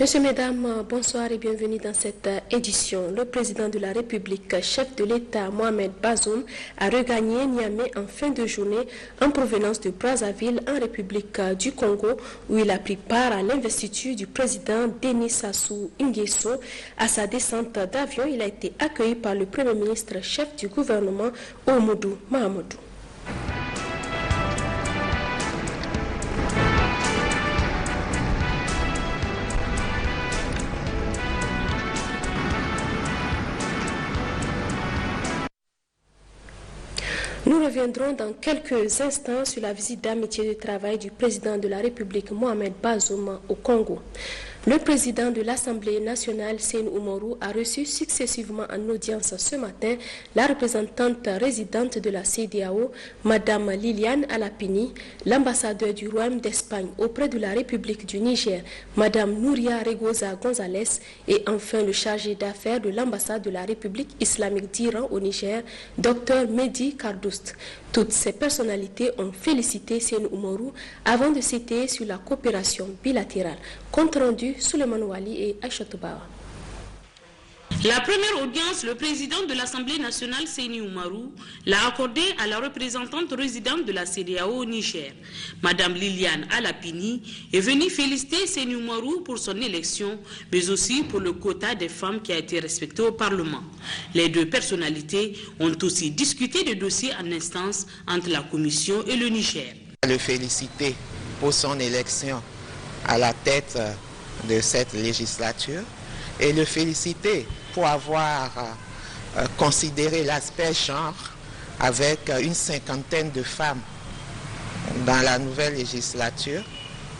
Messieurs, Mesdames, bonsoir et bienvenue dans cette édition. Le président de la République, chef de l'État Mohamed Bazoum, a regagné Niamey en fin de journée en provenance de Brazzaville en République du Congo où il a pris part à l'investiture du président Denis Sassou Nguesso. À sa descente d'avion, il a été accueilli par le Premier ministre chef du gouvernement Oumoudou Mahamadou. Nous reviendrons dans quelques instants sur la visite d'amitié et de travail du président de la République Mohamed Bazoum au Congo. Le président de l'Assemblée nationale, Seyni Oumarou, a reçu successivement en audience ce matin la représentante résidente de la CEDEAO, Madame Liliane Alapini, l'ambassadeur du Royaume d'Espagne auprès de la République du Niger, Madame Nouria Regoza González, et enfin le chargé d'affaires de l'ambassade de la République islamique d'Iran au Niger, Dr Mehdi Kardoust. Toutes ces personnalités ont félicité Seyni Oumarou avant de s'étayer sur la coopération bilatérale. Compte rendu Souleymane Wali et Aïchatou Bawa. La première audience, le président de l'Assemblée nationale, Seyni Oumarou, l'a accordée à la représentante résidente de la CEDEAO au Niger. Madame Liliane Alapini est venue féliciter Seyni Oumarou pour son élection, mais aussi pour le quota des femmes qui a été respecté au Parlement. Les deux personnalités ont aussi discuté des dossiers en instance entre la Commission et le Niger. Le féliciter pour son élection à la tête de cette législature et le féliciter pour avoir considéré l'aspect genre avec une cinquantaine de femmes dans la nouvelle législature.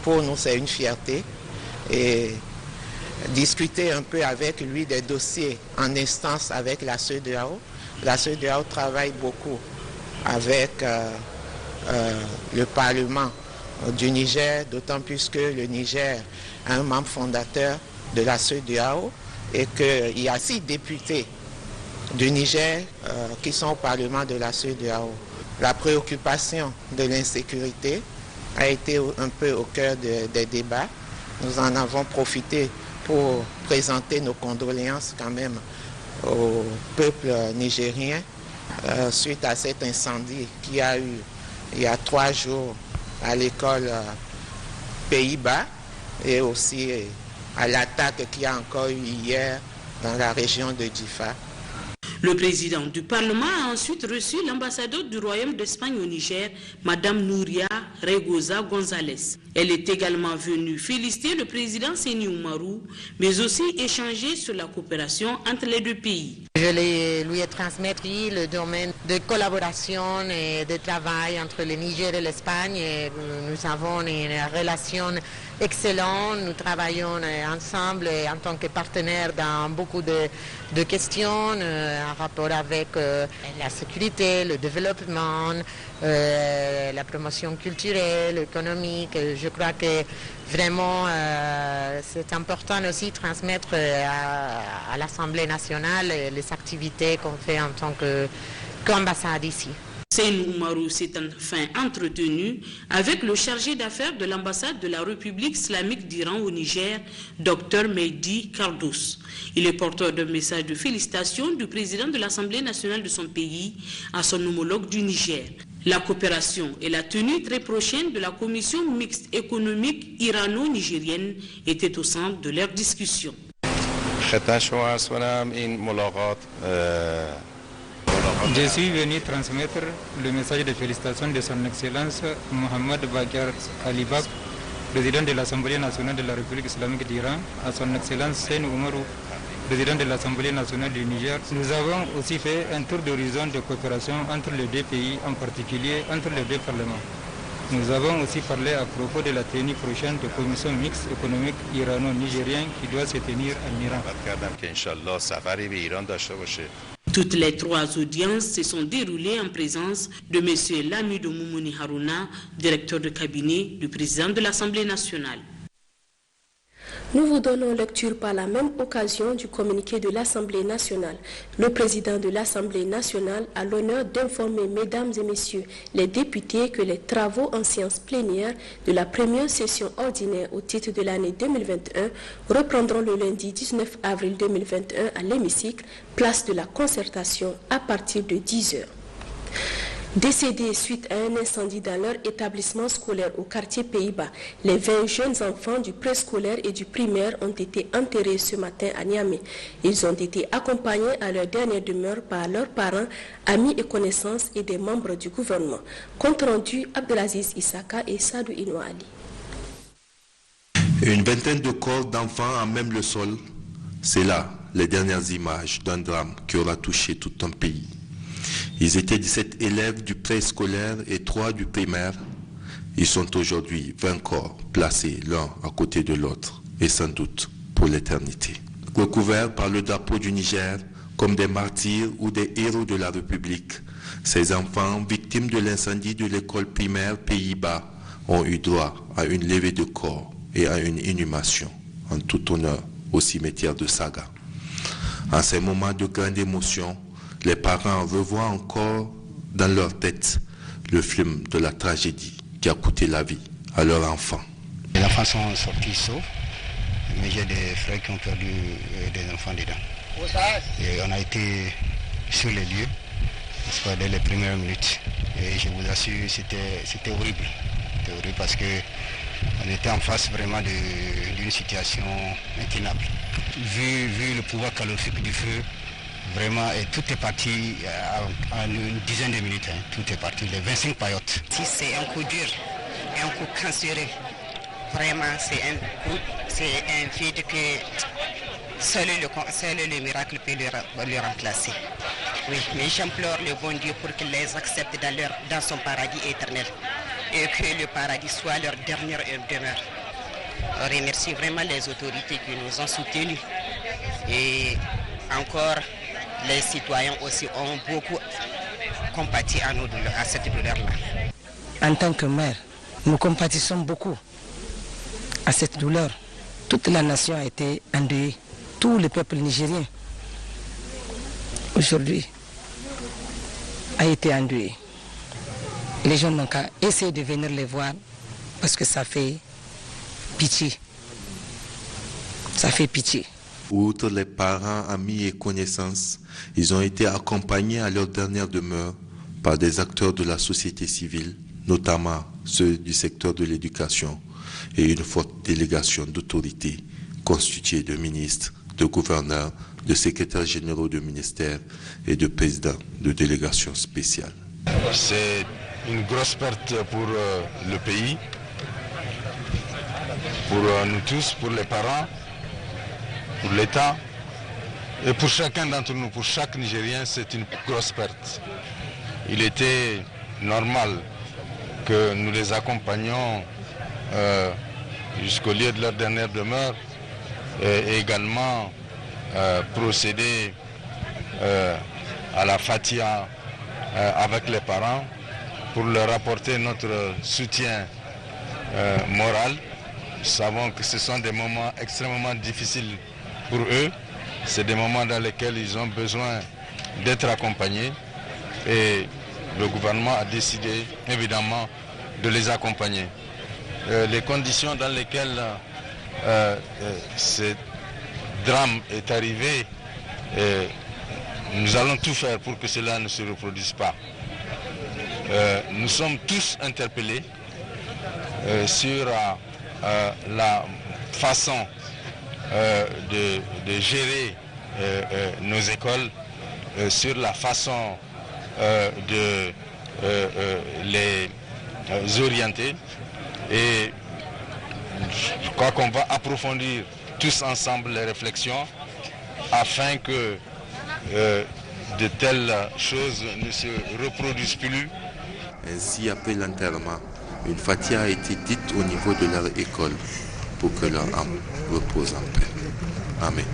Pour nous, c'est une fierté. Et discuter un peu avec lui des dossiers en instance avec la CEDEAO. La CEDEAO travaille beaucoup avec le Parlement du Niger, d'autant plus que le Niger est un membre fondateur de la CEDEAO et qu'il y a 6 députés du Niger qui sont au Parlement de la CEDEAO. La préoccupation de l'insécurité a été un peu au cœur des débats. Nous en avons profité pour présenter nos condoléances quand même au peuple nigérien suite à cet incendie qu'il y a eu il y a 3 jours à l'école Pays-Bas et aussi à l'attaque qu'il y a encore eu hier dans la région de Difa. Le président du Parlement a ensuite reçu l'ambassadeur du Royaume d'Espagne au Niger, Madame Nouria Regoza González. Elle est également venue féliciter le président Seyni Oumarou, mais aussi échanger sur la coopération entre les deux pays. Je lui ai transmis le domaine de collaboration et de travail entre le Niger et l'Espagne. Nous avons une relation excellente. Nous travaillons ensemble en tant que partenaires dans beaucoup de questions en rapport avec la sécurité, le développement, la promotion culturelle, économique. Je crois que vraiment c'est important aussi de transmettre à l'Assemblée nationale les activités qu'on fait en tant qu'ambassade ici. Seyni Oumarou s'est enfin entretenu avec le chargé d'affaires de l'ambassade de la République islamique d'Iran au Niger, Dr Mehdi Kardoust. Il est porteur d'un message de félicitations du président de l'Assemblée nationale de son pays à son homologue du Niger. La coopération et la tenue très prochaine de la commission mixte économique irano-nigérienne étaient au centre de leur discussion. Je suis venu transmettre le message de félicitations de son Excellence Mohamed Bakar Alibak, président de l'Assemblée nationale de la République islamique d'Iran, à son Excellence Seyni Oumarou, président de l'Assemblée nationale du Niger. Nous avons aussi fait un tour d'horizon de coopération entre les deux pays, en particulier entre les deux parlements. Nous avons aussi parlé à propos de la tenue prochaine de commission mixte économique irano-nigérienne qui doit se tenir en Iran. Toutes les 3 audiences se sont déroulées en présence de M. Lamidou Moumouni Harouna, directeur de cabinet du président de l'Assemblée nationale. Nous vous donnons lecture par la même occasion du communiqué de l'Assemblée nationale. Le président de l'Assemblée nationale a l'honneur d'informer, mesdames et messieurs, les députés que les travaux en séance plénière de la première session ordinaire au titre de l'année 2021 reprendront le lundi 19 avril 2021 à l'hémicycle, place de la Concertation, à partir de 10 h. Décédés suite à un incendie dans leur établissement scolaire au quartier Pays-Bas, les 20 jeunes enfants du préscolaire et du primaire ont été enterrés ce matin à Niamey. Ils ont été accompagnés à leur dernière demeure par leurs parents, amis et connaissances et des membres du gouvernement. Compte rendu, Abdelaziz Issaka et Sadou Inouali. Une vingtaine de corps d'enfants à même le sol, c'est là les dernières images d'un drame qui aura touché tout un pays. Ils étaient 17 élèves du préscolaire et 3 du primaire. Ils sont aujourd'hui 20 corps placés l'un à côté de l'autre et sans doute pour l'éternité. Recouverts par le drapeau du Niger comme des martyrs ou des héros de la République, ces enfants victimes de l'incendie de l'école primaire Pays-Bas ont eu droit à une levée de corps et à une inhumation en tout honneur au cimetière de Saga. En ces moments de grande émotion, les parents revoient encore dans leur tête le film de la tragédie qui a coûté la vie à leur enfant. Les enfants sont sortis saufs, mais j'ai des frères qui ont perdu des enfants dedans. Et on a été sur les lieux, dès les premières minutes. Et je vous assure, c'était horrible. C'était horrible parce qu'on était en face vraiment d'une situation intenable. Vu le pouvoir calorifique du feu, vraiment, et tout est parti en une dizaine de minutes. Tout est parti, les 25 paillotes. Si c'est un coup dur, un coup cancéreux, vraiment c'est un vide que seul le miracle peut le remplacer. Oui, mais j'implore le bon Dieu pour qu'il les accepte dans son paradis éternel et que le paradis soit leur dernière demeure. On remercie vraiment les autorités qui nous ont soutenus et encore les citoyens aussi ont beaucoup compati à cette douleur-là. En tant que mère, nous compatissons beaucoup à cette douleur. Toute la nation a été endeuillée, tout le peuple nigérien aujourd'hui a été endeuillé. Les gens n'ont qu'à essayer de venir les voir parce que ça fait pitié. Ça fait pitié. Outre les parents, amis et connaissances, ils ont été accompagnés à leur dernière demeure par des acteurs de la société civile, notamment ceux du secteur de l'éducation, et une forte délégation d'autorités constituée de ministres, de gouverneurs, de secrétaires généraux de ministères et de présidents de délégations spéciales. C'est une grosse perte pour le pays, pour nous tous, pour les parents, pour l'État et pour chacun d'entre nous, pour chaque Nigérien, c'est une grosse perte. Il était normal que nous les accompagnions jusqu'au lieu de leur dernière demeure et également procéder à la fatia avec les parents pour leur apporter notre soutien moral. Nous savons que ce sont des moments extrêmement difficiles pour eux. C'est des moments dans lesquels ils ont besoin d'être accompagnés et le gouvernement a décidé évidemment de les accompagner. Les conditions dans lesquelles ce drame est arrivé, nous allons tout faire pour que cela ne se reproduise pas. Nous sommes tous interpellés sur la façon de gérer nos écoles, sur la façon de les orienter, et je crois qu'on va approfondir tous ensemble les réflexions afin que de telles choses ne se reproduisent plus. Ainsi, après l'enterrement, une fatia a été dite au niveau de leur école pour que leur âme repose en paix. Amen.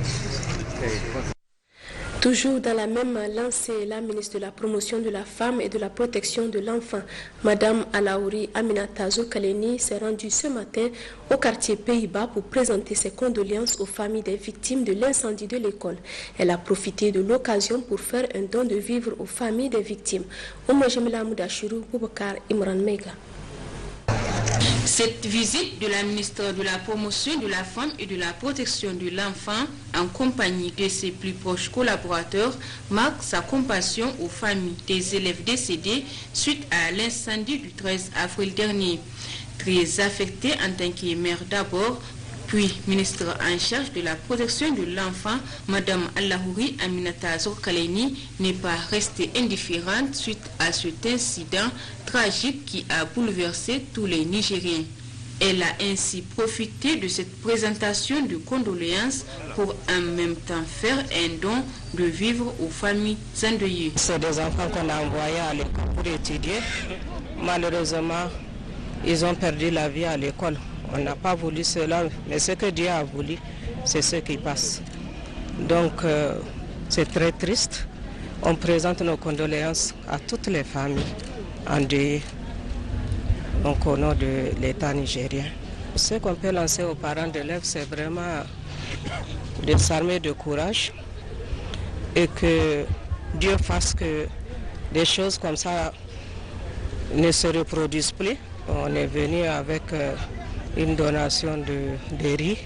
Toujours dans la même lancée, la ministre de la Promotion de la Femme et de la Protection de l'Enfant, Madame Alaouri Aminata Zokaleni, s'est rendue ce matin au quartier Pays-Bas pour présenter ses condoléances aux familles des victimes de l'incendie de l'école. Elle a profité de l'occasion pour faire un don de vivres aux familles des victimes. Oumajemila Moudachirou, Boubacar Imran Mega. Cette visite de la ministre de la Promotion de la Femme et de la Protection de l'Enfant, en compagnie de ses plus proches collaborateurs, marque sa compassion aux familles des élèves décédés suite à l'incendie du 13 avril dernier. Très affectée en tant que mère d'abord, puis ministre en charge de la protection de l'enfant, Madame Alaouri Aminata Zokaleni n'est pas restée indifférente suite à cet incident tragique qui a bouleversé tous les Nigériens. Elle a ainsi profité de cette présentation de condoléances pour en même temps faire un don de vivre aux familles endeuillées. C'est des enfants qu'on a envoyés à l'école pour étudier. Malheureusement, ils ont perdu la vie à l'école. On n'a pas voulu cela, mais ce que Dieu a voulu, c'est ce qui passe. Donc, c'est très triste. On présente nos condoléances à toutes les familles endeuillées, donc au nom de l'État nigérien. Ce qu'on peut lancer aux parents d'élèves, c'est vraiment de s'armer de courage et que Dieu fasse que des choses comme ça ne se reproduisent plus. On est venu avec une donation de riz,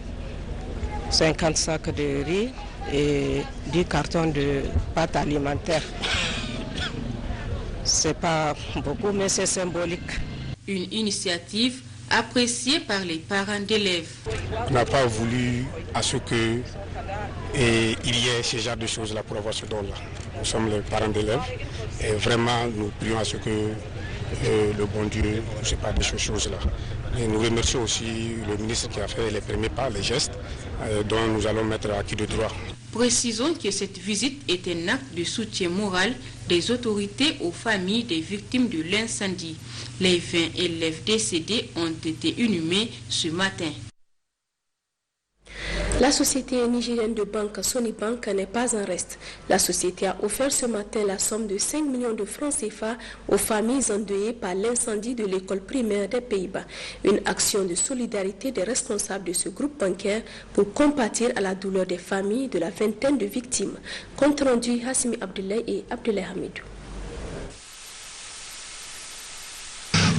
50 sacs de riz et 10 cartons de pâtes alimentaires. C'est pas beaucoup, mais c'est symbolique. Une initiative appréciée par les parents d'élèves. On n'a pas voulu à ce que il y ait ce genre de choses-là pour avoir ce don-là. Nous sommes les parents d'élèves et vraiment nous prions à ce que le bon Dieu ne sépare de ces choses-là. Et nous remercions aussi le ministre qui a fait les premiers pas, les gestes, dont nous allons mettre à qui de droit. Précisons que cette visite est un acte de soutien moral des autorités aux familles des victimes de l'incendie. Les 20 élèves décédés ont été inhumés ce matin. La société nigérienne de banque Sonibank n'est pas en reste. La société a offert ce matin la somme de 5 millions de francs CFA aux familles endeuillées par l'incendie de l'école primaire des Pays-Bas. Une action de solidarité des responsables de ce groupe bancaire pour compatir à la douleur des familles de la vingtaine de victimes. Compte rendu Hassimi Abdoulaye et Abdoulaye Hamidou.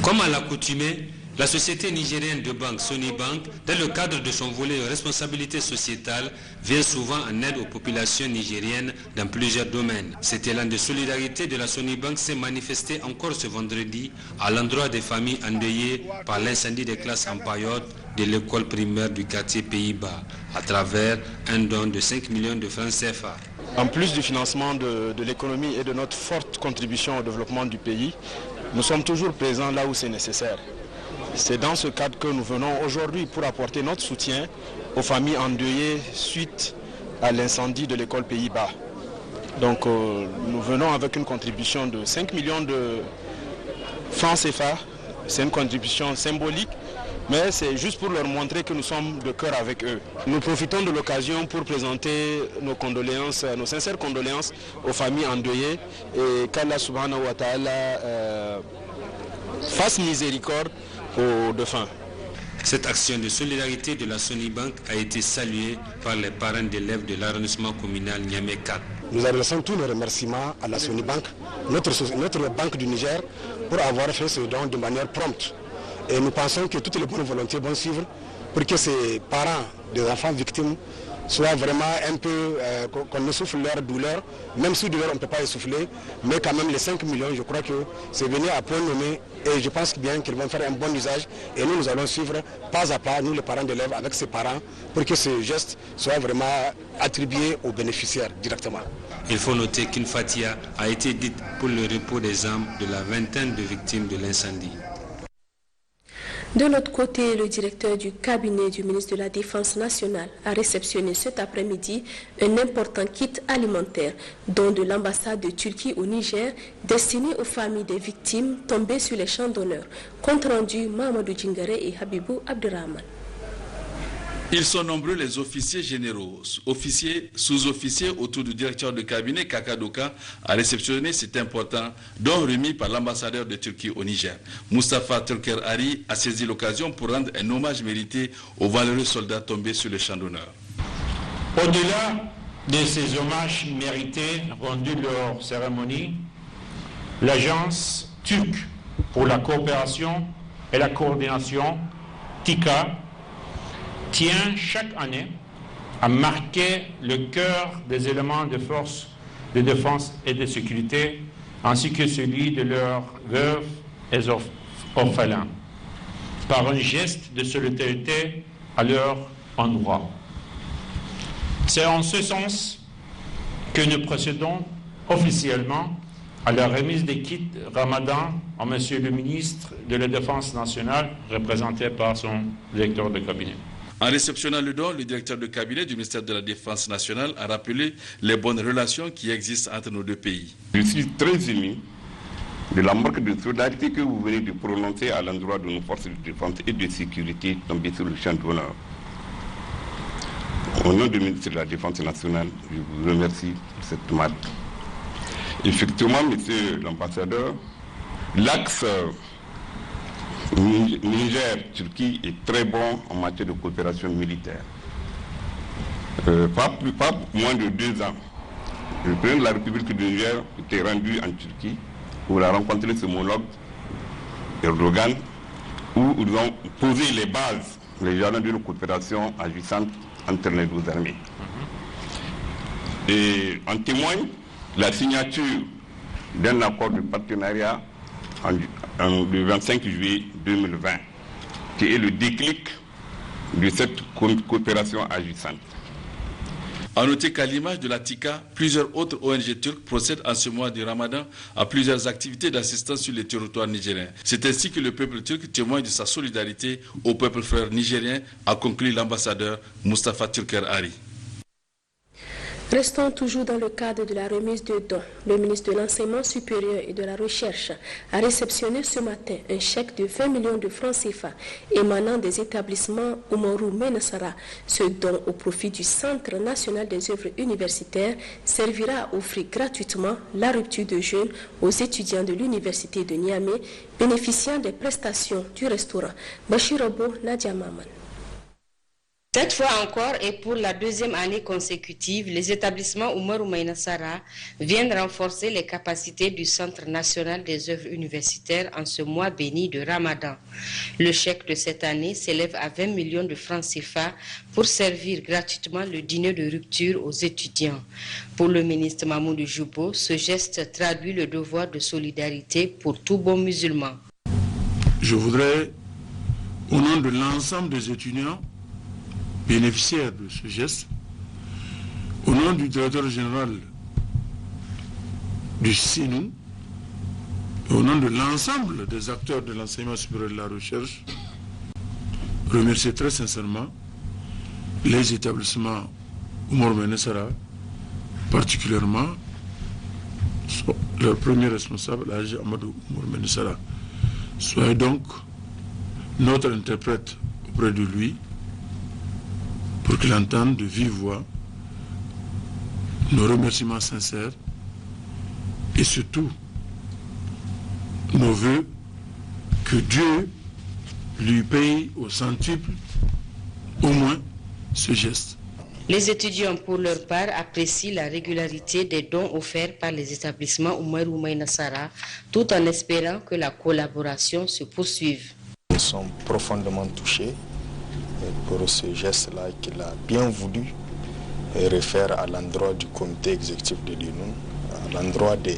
Comme à l'accoutumée, la société nigérienne de banque Sonibank, dans le cadre de son volet responsabilité sociétale, vient souvent en aide aux populations nigériennes dans plusieurs domaines. Cet élan de solidarité de la Sonibank s'est manifesté encore ce vendredi à l'endroit des familles endeuillées par l'incendie des classes en paillotte de l'école primaire du quartier Pays-Bas, à travers un don de 5 millions de francs CFA. En plus du financement de l'économie et de notre forte contribution au développement du pays, nous sommes toujours présents là où c'est nécessaire. C'est dans ce cadre que nous venons aujourd'hui pour apporter notre soutien aux familles endeuillées suite à l'incendie de l'école Pays-Bas. Donc nous venons avec une contribution de 5 millions de francs CFA. C'est une contribution symbolique, mais c'est juste pour leur montrer que nous sommes de cœur avec eux. Nous profitons de l'occasion pour présenter nos condoléances, nos sincères condoléances aux familles endeuillées et qu'Allah subhanahu wa ta'ala fasse miséricorde aux défunts. Cette action de solidarité de la Sonibank a été saluée par les parents d'élèves de l'arrondissement communal Niamey 4. Nous adressons tous nos remerciements à la Sonibank, notre banque du Niger, pour avoir fait ce don de manière prompte. Et nous pensons que toutes les bonnes volontés vont suivre pour que ces parents des enfants victimes soient vraiment un peu, qu'on essouffle leur douleur, même si douleur on ne peut pas essouffler, mais quand même les 5 millions, je crois que c'est venu à point nommé et je pense bien qu'ils vont faire un bon usage et nous allons suivre pas à pas, nous les parents d'élèves avec ces parents, pour que ce geste soit vraiment attribué aux bénéficiaires directement. Il faut noter qu'une fatia a été dite pour le repos des âmes de la vingtaine de victimes de l'incendie. De l'autre côté, le directeur du cabinet du ministre de la Défense nationale a réceptionné cet après-midi un important kit alimentaire, don de l'ambassade de Turquie au Niger, destiné aux familles des victimes tombées sur les champs d'honneur. Compte rendu Mahamadou Djingare et Habibou Abdurrahman. Ils sont nombreux les officiers généraux, officiers, sous-officiers autour du directeur de cabinet Kakadoka à réceptionner cet important don remis par l'ambassadeur de Turquie au Niger. Mustafa Türker Ari a saisi l'occasion pour rendre un hommage mérité aux valeureux soldats tombés sur le champ d'honneur. Au-delà de ces hommages mérités rendus lors de cérémonie, l'agence turque pour la coopération et la coordination, TICA, tient chaque année à marquer le cœur des éléments de forces de défense et de sécurité, ainsi que celui de leurs veuves et orphelins, par un geste de solidarité à leur endroit. C'est en ce sens que nous procédons officiellement à la remise des kits Ramadan à Monsieur le ministre de la Défense nationale, représenté par son directeur de cabinet. En réceptionnant le don, le directeur de cabinet du ministère de la Défense nationale a rappelé les bonnes relations qui existent entre nos deux pays. Je suis très ému de la marque de solidarité que vous venez de prononcer à l'endroit de nos forces de défense et de sécurité tombées sur le champ d'honneur. Au nom du ministre de la Défense nationale, je vous remercie pour cette marque. Effectivement, monsieur l'ambassadeur, l'axe Niger-Turquie est très bon en matière de coopération militaire. Pas moins de 2 ans, le président de la République du Niger était rendu en Turquie pour rencontrer son homologue Erdogan, où ils ont posé les bases, les jalons d'une coopération agissante entre les deux armées. Et en témoigne la signature d'un accord de partenariat le 25 juillet 2020, qui est le déclic de cette coopération agissante. A noter qu'à l'image de la TICA, plusieurs autres ONG turques procèdent en ce mois du Ramadan à plusieurs activités d'assistance sur les territoires nigériens. C'est ainsi que le peuple turc témoigne de sa solidarité au peuple frère nigérien, a conclu l'ambassadeur Mustafa Türker Ari. Restons toujours dans le cadre de la remise de dons. Le ministre de l'Enseignement supérieur et de la Recherche a réceptionné ce matin un chèque de 20 millions de francs CFA émanant des établissements Umoru Menasara. Ce don au profit du Centre national des œuvres universitaires servira à offrir gratuitement la rupture de jeûne aux étudiants de l'université de Niamey bénéficiant des prestations du restaurant. Bashirobo Nadia Maman. Cette fois encore et pour la 2e année consécutive, les établissements Umoru Menasara viennent renforcer les capacités du Centre national des œuvres universitaires en ce mois béni de Ramadan. Le chèque de cette année s'élève à 20 millions de francs CFA pour servir gratuitement le dîner de rupture aux étudiants. Pour le ministre Mamoudou Joubo, ce geste traduit le devoir de solidarité pour tout bon musulman. Je voudrais, au nom de l'ensemble des étudiants, bénéficiaires de ce geste, au nom du directeur général du CINU, au nom de l'ensemble des acteurs de l'enseignement supérieur et de la recherche, remercier très sincèrement les établissements Umoru Menasara, particulièrement leur premier responsable, Haji Amadou Umoru Menasara. Soyez donc notre interprète auprès de lui, pour qu'il entende de vive voix nos remerciements sincères et surtout nos vœux que Dieu lui paye au centuple au moins ce geste. Les étudiants, pour leur part, apprécient la régularité des dons offerts par les établissements Umoru Menasara, tout en espérant que la collaboration se poursuive. Nous sommes profondément touchés pour ce geste-là qu'il a bien voulu refaire à l'endroit du comité exécutif de l'UNUN, à l'endroit des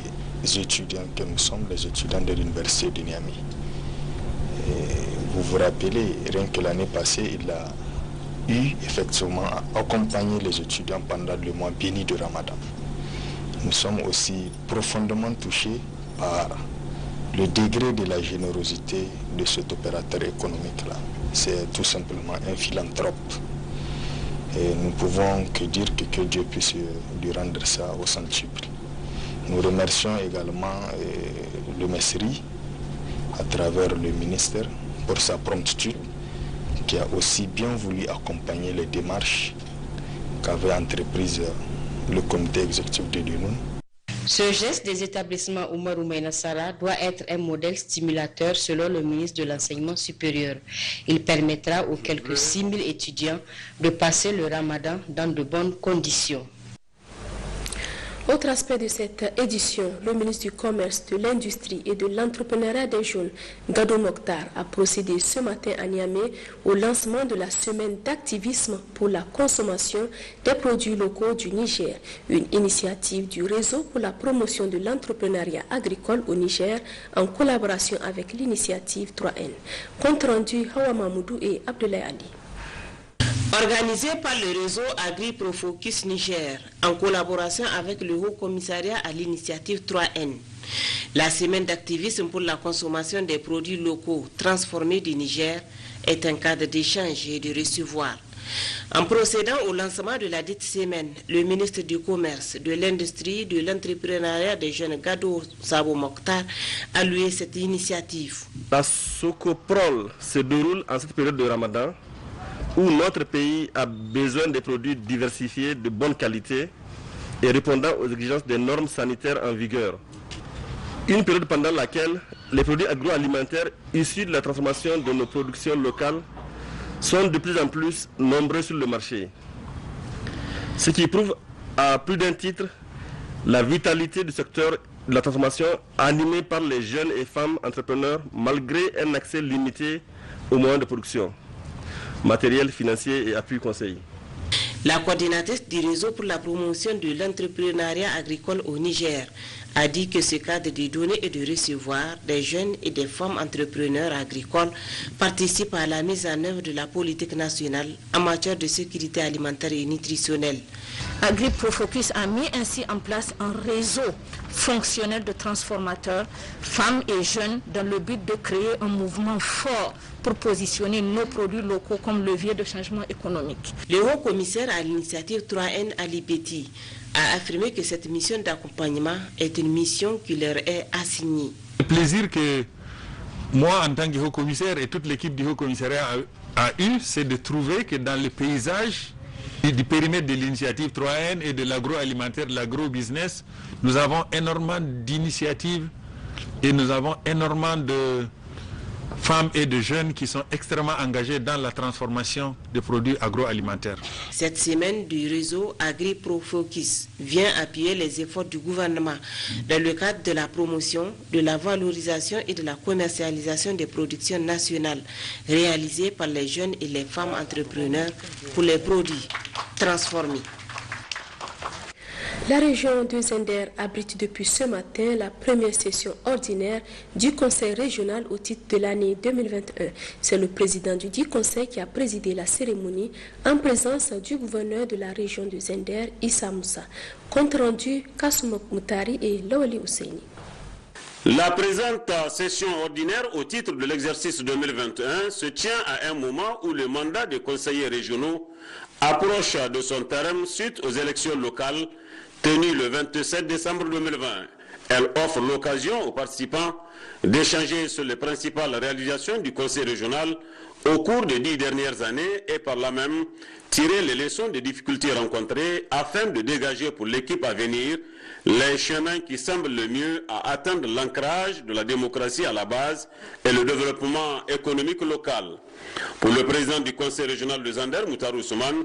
étudiants que nous sommes, les étudiants de l'université de Niamey. Vous vous rappelez, rien que l'année passée, il a eu effectivement à accompagner les étudiants pendant le mois béni de Ramadan. Nous sommes aussi profondément touchés par le degré de la générosité de cet opérateur économique-là. C'est tout simplement un philanthrope. Et nous ne pouvons que dire que Dieu puisse lui rendre ça au centuple. Nous remercions également le Messri, à travers le ministère, pour sa promptitude, qui a aussi bien voulu accompagner les démarches qu'avait entreprises le comité exécutif de l'UNUN. Ce geste des établissements Oumarou Maïna Sara doit être un modèle stimulateur selon le ministre de l'Enseignement supérieur. Il permettra aux quelques 6 000 étudiants de passer le ramadan dans de bonnes conditions. Autre aspect de cette édition, le ministre du Commerce, de l'Industrie et de l'Entrepreneuriat des Jeunes, Gado Mokhtar, a procédé ce matin à Niamey au lancement de la semaine d'activisme pour la consommation des produits locaux du Niger, une initiative du réseau pour la promotion de l'entrepreneuriat agricole au Niger en collaboration avec l'initiative 3N. Compte rendu Hawa Mahmoudou et Abdoulaye Ali. Organisé par le réseau Agri-Profocus Niger, en collaboration avec le Haut Commissariat à l'initiative 3N, la semaine d'activisme pour la consommation des produits locaux transformés du Niger est un cadre d'échange et de recevoir. En procédant au lancement de la dite semaine, le ministre du Commerce, de l'Industrie et de l'Entrepreneuriat des Jeunes, Gado Sabo Mokhtar, a loué cette initiative. La Socoprol se déroule en cette période de Ramadan, où notre pays a besoin de produits diversifiés de bonne qualité et répondant aux exigences des normes sanitaires en vigueur. Une période pendant laquelle les produits agroalimentaires issus de la transformation de nos productions locales sont de plus en plus nombreux sur le marché. Ce qui prouve à plus d'un titre la vitalité du secteur de la transformation animé par les jeunes et femmes entrepreneurs malgré un accès limité aux moyens de production, matériel, financier et appui conseil. La coordinatrice du réseau pour la promotion de l'entrepreneuriat agricole au Niger a dit que ce cadre de donner et de recevoir des jeunes et des femmes entrepreneurs agricoles participe à la mise en œuvre de la politique nationale en matière de sécurité alimentaire et nutritionnelle. Agri-Profocus a mis ainsi en place un réseau fonctionnel de transformateurs, femmes et jeunes, dans le but de créer un mouvement fort pour positionner nos produits locaux comme levier de changement économique. Le haut commissaire à l'initiative 3N, Ali Petit, a affirmé que cette mission d'accompagnement est une mission qui leur est assignée. Le plaisir que moi, en tant que haut commissaire, et toute l'équipe du haut commissariat a eu, c'est de trouver que dans le paysage du périmètre de l'initiative 3N et de l'agroalimentaire, de l'agro-business, nous avons énormément d'initiatives et nous avons énormément de femmes et de jeunes qui sont extrêmement engagés dans la transformation des produits agroalimentaires. Cette semaine du réseau Agri-Profocus vient appuyer les efforts du gouvernement dans le cadre de la promotion, de la valorisation et de la commercialisation des productions nationales réalisées par les jeunes et les femmes entrepreneurs pour les produits transformés. La région de Zender abrite depuis ce matin la première session ordinaire du Conseil régional au titre de l'année 2021. C'est le président du dit Conseil qui a présidé la cérémonie en présence du gouverneur de la région de Zender, Issa Moussa. Compte rendu Kassoumok Moutari et Lawali Ousseini. La présente session ordinaire au titre de l'exercice 2021 se tient à un moment où le mandat des conseillers régionaux approche de son terme suite aux élections locales tenue le 27 décembre 2020. Elle offre l'occasion aux participants d'échanger sur les principales réalisations du Conseil régional au cours des 10 dernières années et par là même tirer les leçons des difficultés rencontrées afin de dégager pour l'équipe à venir les chemins qui semblent le mieux à atteindre l'ancrage de la démocratie à la base et le développement économique local. Pour le président du Conseil régional de Zander, Moutarou Souman,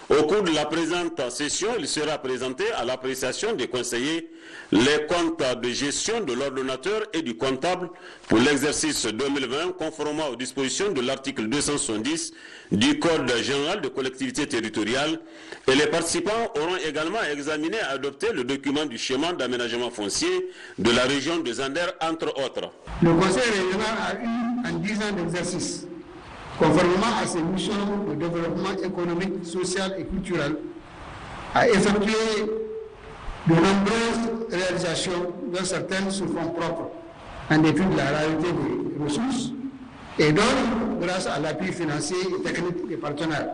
au cours de la présente session, il sera présenté à l'appréciation des conseillers les comptes de gestion de l'ordonnateur et du comptable pour l'exercice 2020, conformément aux dispositions de l'article 270 du Code général de collectivité territoriale, et les participants auront également examiné et adopté le document du schéma d'aménagement foncier de la région de Zander, entre autres. Le Conseil régional a eu en 10 ans d'exercice, conformément à ses missions de développement économique, social et culturel, a effectué de nombreuses réalisations, dont certaines sur fonds propres, en dépit de la réalité des ressources, et donc grâce à l'appui financier et technique des partenaires.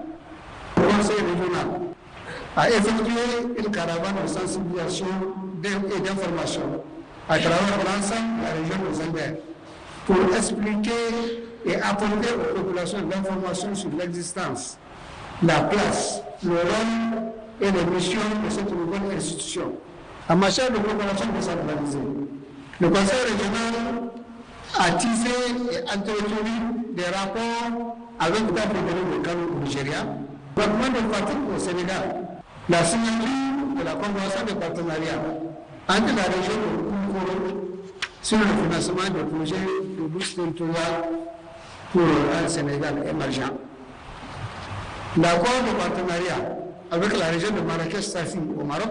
Le Conseil régional a effectué une caravane de sensibilisation et d'information à travers l'ensemble de la région de Zander pour expliquer et apporter aux populations l'information sur l'existence, la place, le rôle et les missions de cette nouvelle institution. En matière de coopération décentralisée, le Conseil régional a tissé et entretenu des rapports avec l'État fédéral de Kano au Nigeria, le gouvernement de Fatick au Sénégal, la signature de la convention de partenariat entre la région de Koukoro sur le financement des projets de bourse territoriale pour un Sénégal émergent. L'accord de partenariat avec la région de Marrakech-Safi au Maroc.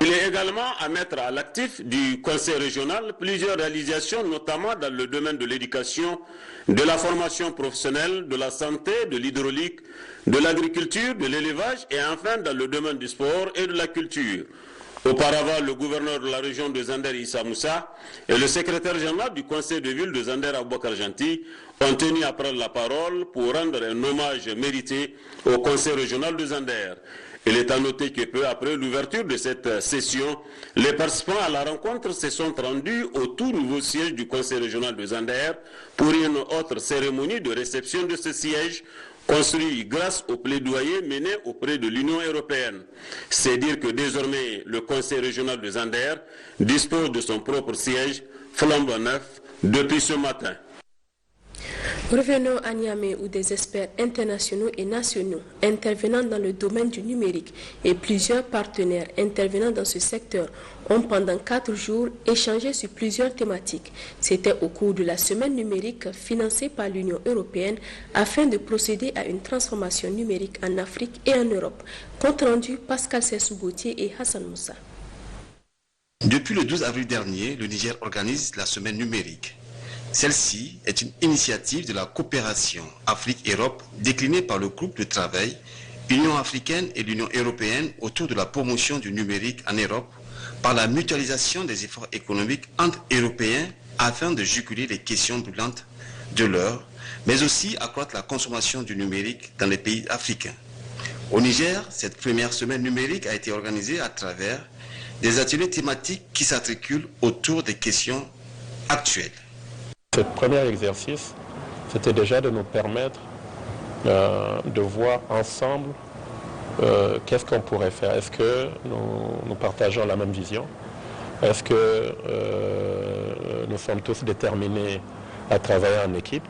Il est également à mettre à l'actif du Conseil régional plusieurs réalisations, notamment dans le domaine de l'éducation, de la formation professionnelle, de la santé, de l'hydraulique, de l'agriculture, de l'élevage et enfin dans le domaine du sport et de la culture. Auparavant, le gouverneur de la région de Zander, Issa Moussa, et le secrétaire général du conseil de ville de Zander, Aboubakar Janti, ont tenu à prendre la parole pour rendre un hommage mérité au conseil régional de Zander. Il est à noter que peu après l'ouverture de cette session, les participants à la rencontre se sont rendus au tout nouveau siège du conseil régional de Zander pour une autre cérémonie de réception de ce siège, construit grâce au plaidoyer mené auprès de l'Union européenne. C'est dire que désormais, le Conseil régional de Zander dispose de son propre siège, flambant neuf, depuis ce matin. Revenons à Niamey où des experts internationaux et nationaux intervenant dans le domaine du numérique et plusieurs partenaires intervenant dans ce secteur ont pendant 4 jours échangé sur plusieurs thématiques. C'était au cours de la semaine numérique financée par l'Union européenne afin de procéder à une transformation numérique en Afrique et en Europe. Compte rendu Pascal Sessou-Gauthier et Hassan Moussa. Depuis le 12 avril dernier, le Niger organise la semaine numérique. Celle-ci est une initiative de la coopération Afrique-Europe déclinée par le groupe de travail Union africaine et l'Union européenne autour de la promotion du numérique en Europe par la mutualisation des efforts économiques entre Européens afin de juguler les questions brûlantes de l'heure, mais aussi accroître la consommation du numérique dans les pays africains. Au Niger, cette première semaine numérique a été organisée à travers des ateliers thématiques qui s'articulent autour des questions actuelles. Ce premier exercice, c'était déjà de nous permettre de voir ensemble qu'est-ce qu'on pourrait faire. Est-ce que nous partageons la même vision? Est-ce que nous sommes tous déterminés à travailler en équipe?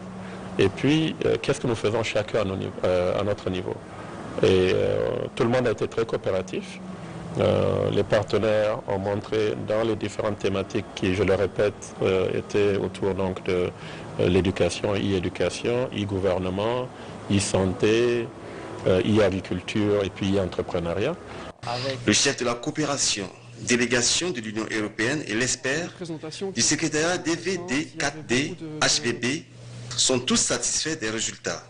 Et puis, qu'est-ce que nous faisons chacun à notre niveau? Et tout le monde a été très coopératif. Les partenaires ont montré dans les différentes thématiques qui, je le répète, étaient autour donc de l'éducation, e-éducation, e-gouvernement, e-santé, e-agriculture et puis e-entrepreneuriat. Le chef de la coopération, délégation de l'Union européenne et l'expert du secrétariat DVD 4D HVB sont tous satisfaits des résultats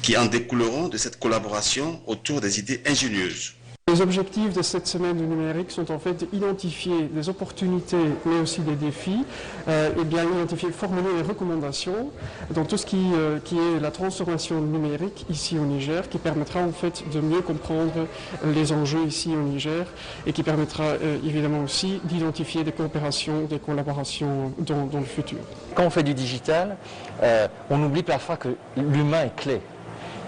qui en découleront de cette collaboration autour des idées ingénieuses. Les objectifs de cette semaine du numérique sont en fait d'identifier des opportunités mais aussi des défis, et bien identifier, formuler des recommandations dans tout ce qui est la transformation numérique ici au Niger, qui permettra en fait de mieux comprendre les enjeux ici au Niger et qui permettra évidemment aussi d'identifier des coopérations, des collaborations dans le futur. Quand on fait du digital, on oublie parfois que l'humain est clé.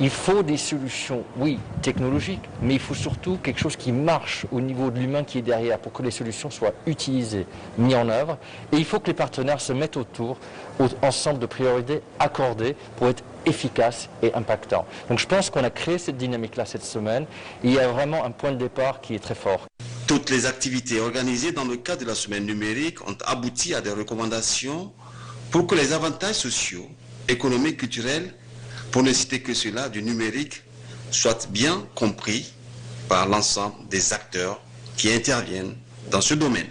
Il faut des solutions, oui, technologiques, mais il faut surtout quelque chose qui marche au niveau de l'humain qui est derrière pour que les solutions soient utilisées, mises en œuvre. Et il faut que les partenaires se mettent autour, ensemble de priorités accordées pour être efficaces et impactants. Donc je pense qu'on a créé cette dynamique-là cette semaine. Et il y a vraiment un point de départ qui est très fort. Toutes les activités organisées dans le cadre de la semaine numérique ont abouti à des recommandations pour que les avantages sociaux, économiques, culturels, pour ne citer que cela, du numérique, soit bien compris par l'ensemble des acteurs qui interviennent dans ce domaine.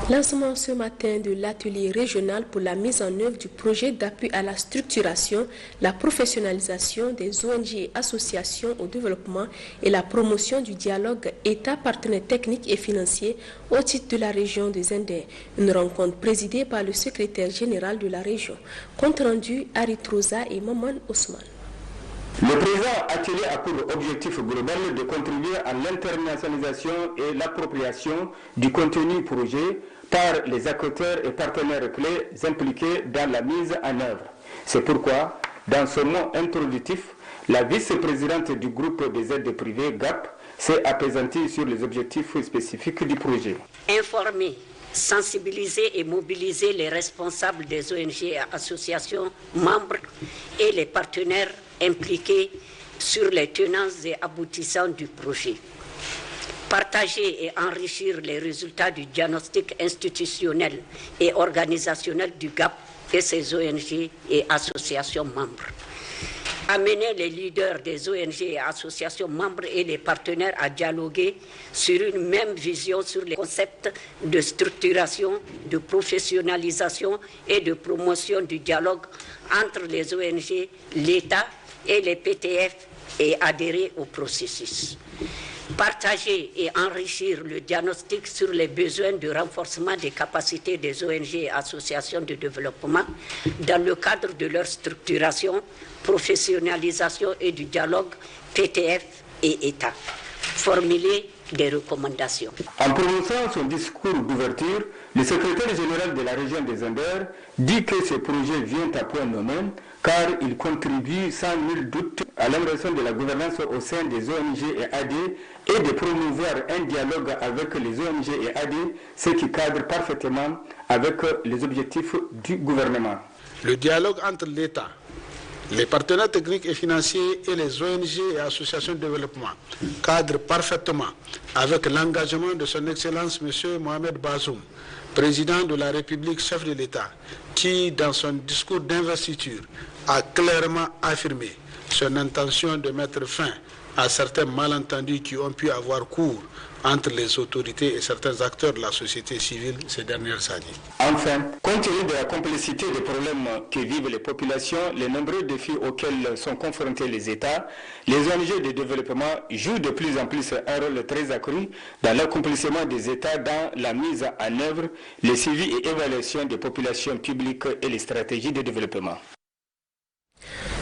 Lancement ce matin de l'atelier régional pour la mise en œuvre du projet d'appui à la structuration, la professionnalisation des ONG et associations au développement et la promotion du dialogue État, partenaires techniques et financiers au titre de la région de Zender. Une rencontre présidée par le secrétaire général de la région. Compte rendu Aritrosa et Maman Ousmane. Le présent atelier a pour objectif global de contribuer à l'internationalisation et l'appropriation du contenu projet par les acteurs et partenaires clés impliqués dans la mise en œuvre. C'est pourquoi, dans ce mot introductif, la vice-présidente du groupe des aides privées, GAP, s'est apaisantie sur les objectifs spécifiques du projet. Informer, sensibiliser et mobiliser les responsables des ONG et associations membres et les partenaires impliqués sur les tenants et aboutissants du projet. Partager et enrichir les résultats du diagnostic institutionnel et organisationnel du GAP et ses ONG et associations membres. Amener les leaders des ONG et associations membres et les partenaires à dialoguer sur une même vision sur les concepts de structuration, de professionnalisation et de promotion du dialogue entre les ONG, l'État et les PTF et adhérer au processus. Partager et enrichir le diagnostic sur les besoins de renforcement des capacités des ONG et associations de développement dans le cadre de leur structuration, professionnalisation et du dialogue PTF et État. Formuler des recommandations. En prononçant son discours d'ouverture, le secrétaire général de la région des Anders dit que ce projet vient à point nommé car il contribue sans nul doute à l'amélioration de la gouvernance au sein des ONG et AD et de promouvoir un dialogue avec les ONG et AD, ce qui cadre parfaitement avec les objectifs du gouvernement. Le dialogue entre l'État, les partenaires techniques et financiers et les ONG et associations de développement cadrent parfaitement avec l'engagement de son Excellence M. Mohamed Bazoum, président de la République, chef de l'État, qui, dans son discours d'investiture, a clairement affirmé son intention de mettre fin à certains malentendus qui ont pu avoir cours entre les autorités et certains acteurs de la société civile ces dernières années. Enfin, compte tenu de la complexité des problèmes que vivent les populations, les nombreux défis auxquels sont confrontés les États, les ONG de développement jouent de plus en plus un rôle très accru dans l'accomplissement des États dans la mise en œuvre, le suivi et évaluation des populations publiques et les stratégies de développement.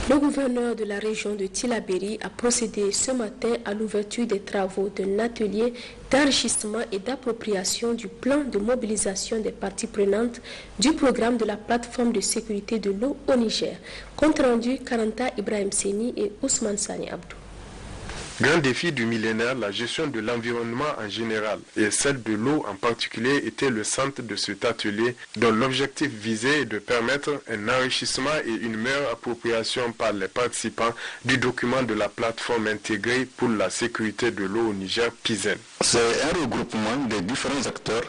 Le gouverneur de la région de Tillabéri a procédé ce matin à l'ouverture des travaux d'un atelier d'enrichissement et d'appropriation du plan de mobilisation des parties prenantes du programme de la plateforme de sécurité de l'eau au Niger. Compte rendu Karanta Ibrahim Seni et Ousmane Sani Abdou. Grand défi du millénaire, la gestion de l'environnement en général et celle de l'eau en particulier était le centre de cet atelier dont l'objectif visait de permettre un enrichissement et une meilleure appropriation par les participants du document de la plateforme intégrée pour la sécurité de l'eau au Niger, PISEN. C'est un regroupement des différents acteurs,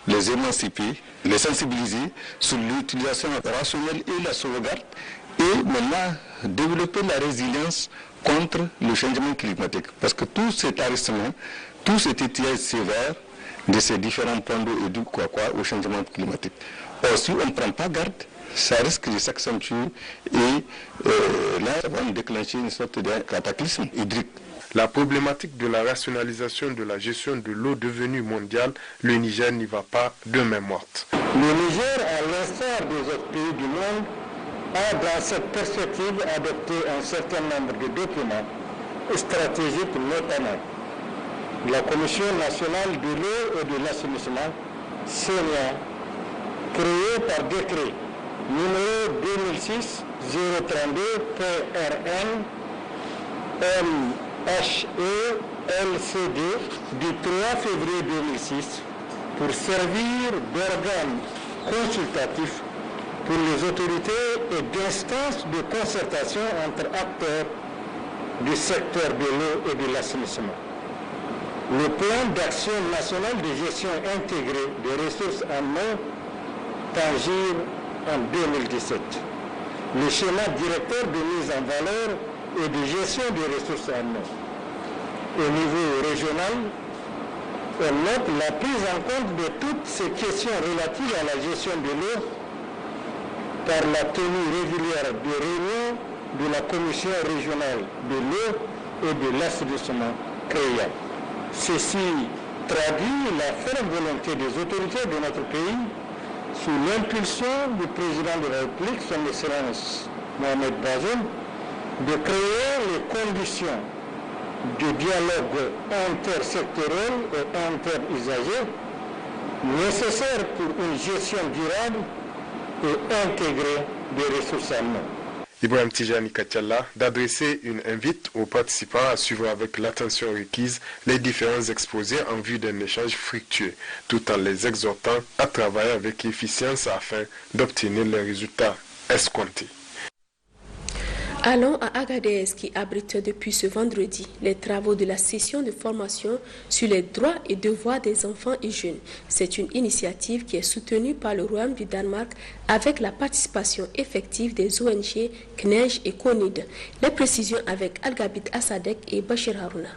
les émanciper, les sensibiliser sur l'utilisation rationnelle et la sauvegarde et maintenant développer la résilience contre le changement climatique. Parce que tout cet arrêtement, tout cet étiage sévère de ces différents points d'eau et du au changement climatique. Or, si on ne prend pas garde, ça risque de s'accentuer et là, ça va déclencher une sorte de cataclysme hydrique. La problématique de la rationalisation de la gestion de l'eau devenue mondiale, le Niger n'y va pas de main morte. Le Niger, à l'instar des autres pays du monde, a dans cette perspective adopté un certain nombre de documents stratégiques, notamment la Commission nationale de l'eau et de l'assainissement, CNA, créée par décret numéro 2006-032 PRN MHE-LCD du 3 février 2006 pour servir d'organe consultatif pour les autorités et d'instances de concertation entre acteurs du secteur de l'eau et de l'assainissement. Le plan d'action national de gestion intégrée des ressources en eau tangible en 2017. Le schéma directeur de mise en valeur et de gestion des ressources en eau. Au niveau régional, on note la prise en compte de toutes ces questions relatives à la gestion de l'eau par la tenue régulière de réunions de la Commission régionale de l'eau et de l'assainissement CREA. Ceci traduit la ferme volonté des autorités de notre pays, sous l'impulsion du président de la République, son Excellence Mohamed Bazoum, de créer les conditions de dialogue intersectoriel et interusager nécessaires pour une gestion durable et intégrée des ressources en eau. Ibrahim Tijani Katiala d'adresser une invite aux participants à suivre avec l'attention requise les différents exposés en vue d'un échange fructueux, tout en les exhortant à travailler avec efficience afin d'obtenir les résultats escomptés. Allons à Agadez qui abrite depuis ce vendredi les travaux de la session de formation sur les droits et devoirs des enfants et jeunes. C'est une initiative qui est soutenue par le Royaume du Danemark avec la participation effective des ONG CNEJ et CONID. Les précisions avec Algabit Assadek et Bachir Harouna.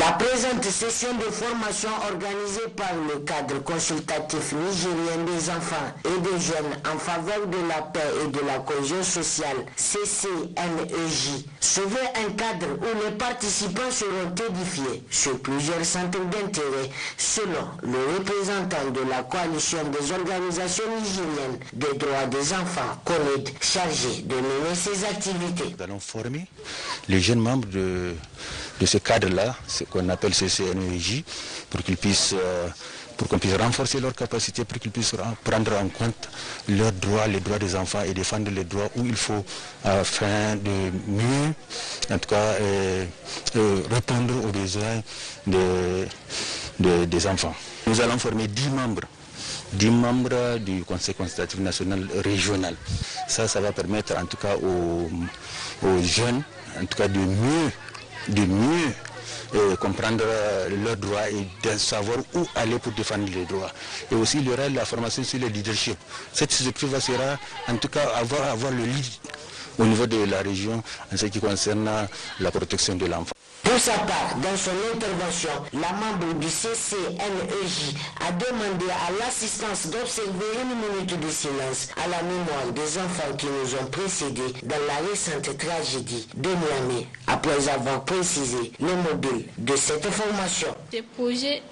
La présente session de formation organisée par le cadre consultatif nigérien des enfants et des jeunes en faveur de la paix et de la cohésion sociale, CCNEJ, se veut un cadre où les participants seront édifiés sur plusieurs centres d'intérêt, selon le représentant de la coalition des organisations nigériennes des droits des enfants, CONID, chargé de mener ces activités. Nous allons former les jeunes membres de ce cadre-là, ce qu'on appelle CCNEJ, pour qu'on puisse renforcer leurs capacités, pour qu'ils puissent prendre en compte leurs droits, les droits des enfants et défendre les droits où il faut afin de mieux, en tout cas, répondre aux besoins des enfants. Nous allons former 10 membres du Conseil consultatif national régional. Ça va permettre en tout cas aux jeunes, en tout cas de mieux comprendre leurs droits et de savoir où aller pour défendre les droits. Et aussi il y aura la formation sur le leadership. Cette structure sera en tout cas avoir le lead au niveau de la région en ce qui concerne la protection de l'enfant. Pour sa part, dans son intervention, la membre du CCNEJ a demandé à l'assistance d'observer une minute de silence à la mémoire des enfants qui nous ont précédés dans la récente tragédie de Niamey, après avoir précisé le mobile de cette formation. Ce projet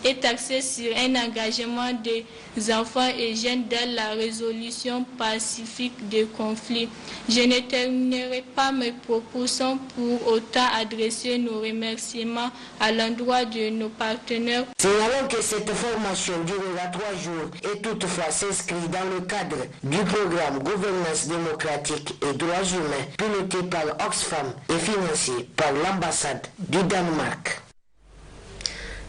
est axé sur un engagement des enfants et jeunes dans la résolution pacifique des conflits. Je ne terminerai pas mes propos sans pour autant adresser nos remerciements à l'endroit de nos partenaires. Signalons que cette formation durera 3 jours et toutefois s'inscrit dans le cadre du programme Gouvernance démocratique et droits humains piloté par Oxfam et financé par l'ambassade du Danemark.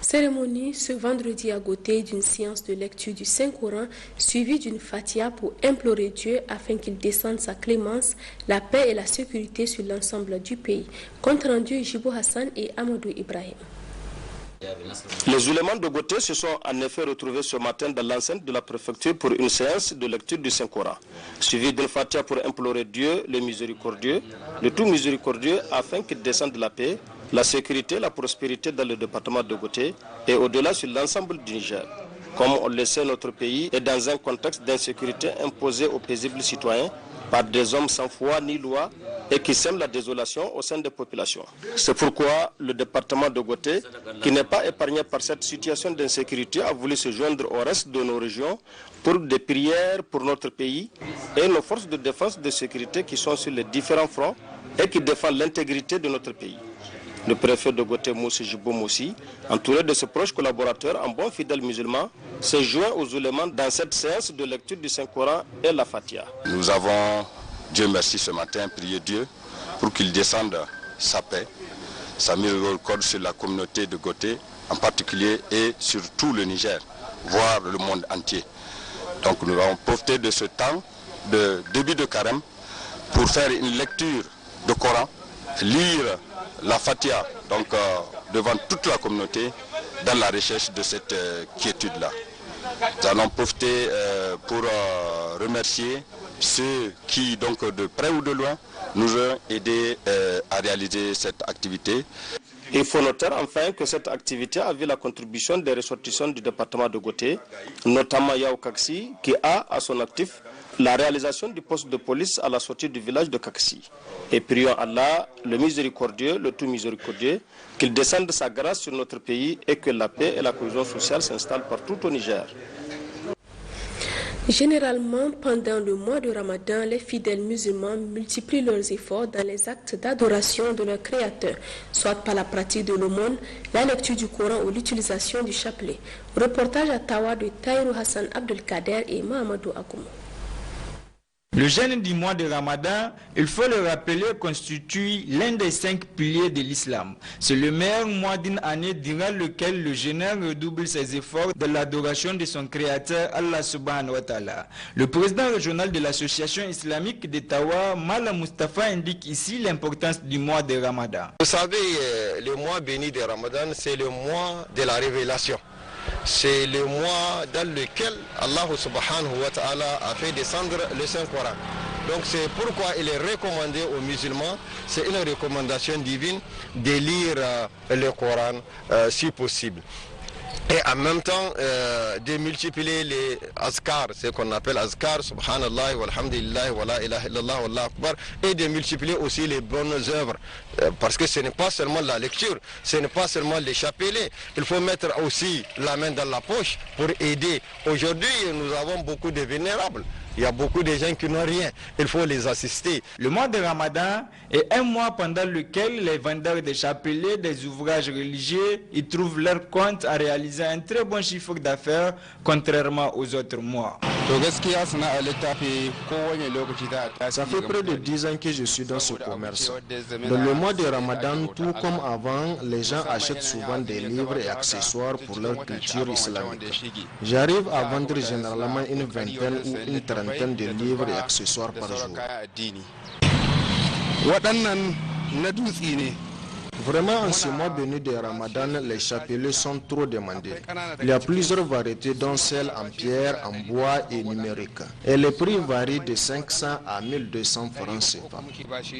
Cérémonie ce vendredi à côté d'une séance de lecture du Saint-Coran suivie d'une fatia pour implorer Dieu afin qu'il descende sa clémence, la paix et la sécurité sur l'ensemble du pays. Compte rendu Jibo Hassan et Amadou Ibrahim. Les oulémas de Goté se sont en effet retrouvés ce matin dans l'enceinte de la préfecture pour une séance de lecture du Saint-Coran, suivie d'une fatia pour implorer Dieu, le miséricordieux, le tout miséricordieux, afin qu'il descende la paix, la sécurité, la prospérité dans le département de Goté et au-delà sur l'ensemble du Niger. Comme on le sait, notre pays est dans un contexte d'insécurité imposé aux paisibles citoyens par des hommes sans foi ni loi et qui sèment la désolation au sein des populations. C'est pourquoi le département de Goté, qui n'est pas épargné par cette situation d'insécurité, a voulu se joindre au reste de nos régions pour des prières pour notre pays et nos forces de défense et de sécurité qui sont sur les différents fronts et qui défendent l'intégrité de notre pays. Le préfet de Goté, Moussi Jibo Moussi, entouré de ses proches collaborateurs en bon fidèle musulman, s'est joint aux oulémas dans cette séance de lecture du Saint-Coran et la Fatia. Nous avons, Dieu merci, ce matin, prié Dieu pour qu'il descende sa paix, sa miséricorde sur la communauté de Goté en particulier et sur tout le Niger, voire le monde entier. Donc nous avons profité de ce temps de début de carême pour faire une lecture de Coran, lire la Fatia donc, devant toute la communauté dans la recherche de cette quiétude-là. Nous allons profiter pour remercier ceux qui, donc de près ou de loin, nous ont aidés à réaliser cette activité. Il faut noter enfin que cette activité a vu la contribution des ressortissants du département de Goté, notamment Yao Kaksi, qui a à son actif la réalisation du poste de police à la sortie du village de Kaksi. Et prions Allah, le miséricordieux, le tout miséricordieux, qu'il descende sa grâce sur notre pays et que la paix et la cohésion sociale s'installent partout au Niger. Généralement, pendant le mois de Ramadan, les fidèles musulmans multiplient leurs efforts dans les actes d'adoration de leur Créateur, soit par la pratique de l'aumône, la lecture du Coran ou l'utilisation du chapelet. Reportage à Tawa de Taïrou Hassan Abdelkader et Mahamadou Akoumou. Le jeûne du mois de Ramadan, il faut le rappeler, constitue l'un des 5 piliers de l'islam. C'est le meilleur mois d'une année durant lequel le jeûneur redouble ses efforts de l'adoration de son créateur Allah subhanahu wa ta'ala. Le président régional de l'association islamique de Tawa, Mala Mustafa, indique ici l'importance du mois de Ramadan. Vous savez, le mois béni de Ramadan, c'est le mois de la révélation. C'est le mois dans lequel Allah subhanahu wa ta'ala a fait descendre le Saint-Coran. Donc c'est pourquoi il est recommandé aux musulmans, c'est une recommandation divine de lire le Coran si possible. Et en même temps, de multiplier les azkar, ce qu'on appelle azkar, subhanallah, walhamdulillah, wa la ilaha illallah, wallahu akbar, et de multiplier aussi les bonnes œuvres. Parce que ce n'est pas seulement la lecture, ce n'est pas seulement les chapelets. Il faut mettre aussi la main dans la poche pour aider. Aujourd'hui, nous avons beaucoup de vulnérables. Il y a beaucoup de gens qui n'ont rien. Il faut les assister. Le mois de Ramadan est un mois pendant lequel les vendeurs de chapelets, des ouvrages religieux, y trouvent leur compte à réaliser un très bon chiffre d'affaires, contrairement aux autres mois. Ça fait près de 10 ans que je suis dans ce commerce. Dans le mois de Ramadan, tout comme avant, les gens achètent souvent des livres et accessoires pour leur culture islamique. J'arrive à vendre généralement une vingtaine ou une trentaine de livres et accessoires par jour. Vraiment, en ce mois béni de Ramadan, les chapelets sont trop demandés. Il y a plusieurs variétés, dont celles en pierre, en bois et numériques. Et les prix varient de 500 à 1200 francs CFA.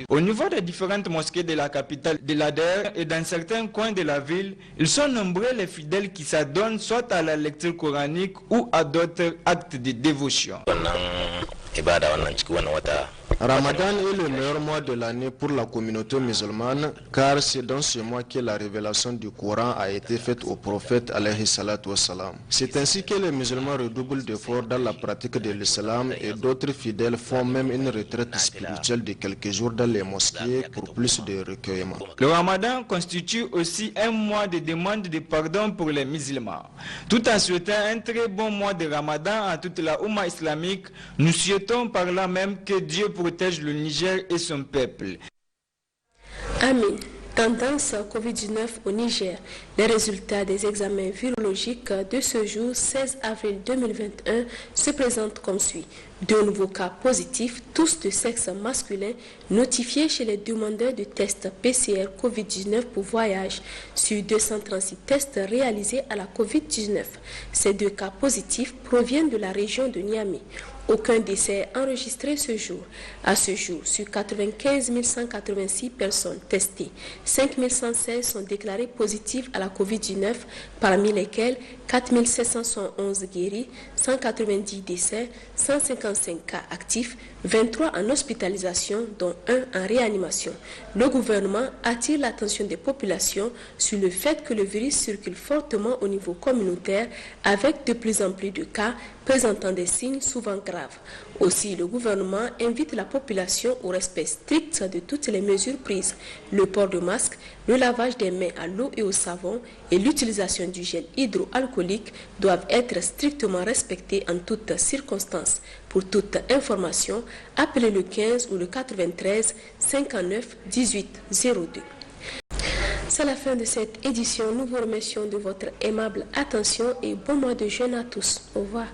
Au niveau des différentes mosquées de la capitale de l'Ader et dans certains coins de la ville, ils sont nombreux les fidèles qui s'adonnent soit à la lecture coranique ou à d'autres actes de dévotion. Ramadan est le meilleur mois de l'année pour la communauté musulmane, car c'est dans ce mois que la révélation du Coran a été faite au prophète alayhi salatu wassalam. C'est ainsi que les musulmans redoublent d'efforts dans la pratique de l'islam et d'autres fidèles font même une retraite spirituelle de quelques jours dans les mosquées pour plus de recueillement. Le Ramadan constitue aussi un mois de demande de pardon pour les musulmans. Tout en souhaitant un très bon mois de Ramadan à toute la Oumma islamique, nous souhaitons par là même que Dieu protège le Niger et son peuple. Amin. Tendance Covid-19 au Niger. Les résultats des examens virologiques de ce jour, 16 avril 2021, se présentent comme suit. 2 nouveaux cas positifs, tous de sexe masculin, notifiés chez les demandeurs de tests PCR Covid-19 pour voyage, sur 236 tests réalisés à la Covid-19. Ces 2 cas positifs proviennent de la région de Niamey. Aucun décès enregistré ce jour. À ce jour, sur 95 186 personnes testées, 5 116 sont déclarées positives à la Covid-19, parmi lesquelles 4 711 guéris, 190 décès, 155 cas actifs, 23 en hospitalisation, dont 1 en réanimation. Le gouvernement attire l'attention des populations sur le fait que le virus circule fortement au niveau communautaire avec de plus en plus de cas présentant des signes souvent graves. Aussi, le gouvernement invite la population au respect strict de toutes les mesures prises. Le port de masque, le lavage des mains à l'eau et au savon et l'utilisation du gel hydroalcoolique doivent être strictement respectés en toutes circonstances. Pour toute information, appelez le 15 ou le 93 59 18 02. C'est la fin de cette édition. Nous vous remercions de votre aimable attention et bon mois de jeûne à tous. Au revoir.